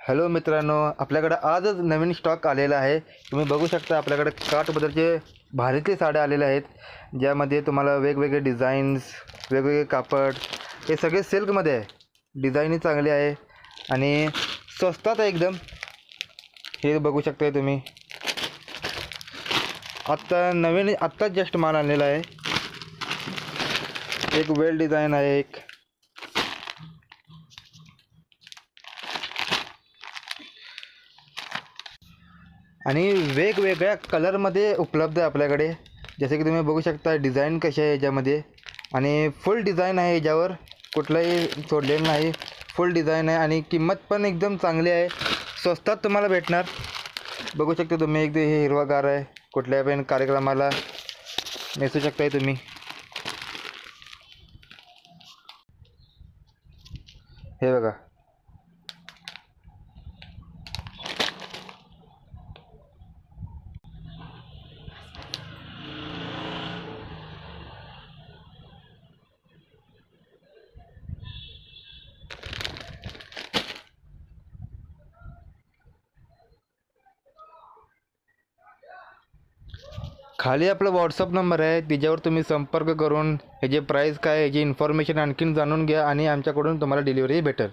Hello मित्रांनो, आपल्याकडे आजच नवीन स्टॉक आलेला आहे। तुम्ही बघू शकता आपल्याकडे काठपदरचे भारीतले साड्या आलेल्या आहेत, ज्यामध्ये तुम्हाला वेगवेगळे डिझाईन्स, वेगवेगळे कापड, हे सगळे सिल्कमध्ये आहे। डिझाईनही चांगली आहे आणि स्वस्तात आहे एकदम। हे बघू शकता तुम्ही, आत्ताच जस्ट माल आणलेला आहे। एक वेल डिझाईन आहे, एक आणि वेगवेगळ्या कलरमध्ये उपलब्ध आहे आपल्याकडे। जसे की तुम्ही बघू शकता डिझाईन कशी आहे याच्यामध्ये, आणि फुल डिझाईन आहे याच्यावर, कुठलंही सोडलेलं नाही। फुल डिझाईन आहे आणि किंमत पण एकदम चांगली आहे, स्वस्तात तुम्हाला भेटणार। बघू शकता तुम्ही, एकदम हे हिरवागार आहे, कुठल्याही पण कार्यक्रमाला नेसू शकताय तुम्ही। हे बघा, खाली आपला व्हॉट्सअप नंबर आहे, त्याच्यावर तुम्ही संपर्क करून ह्याचे प्राईस काय, ह्याची इन्फॉर्मेशन आणखीन जाणून घ्या आणि आमच्याकडून तुम्हाला डिलिव्हरी भेटेल।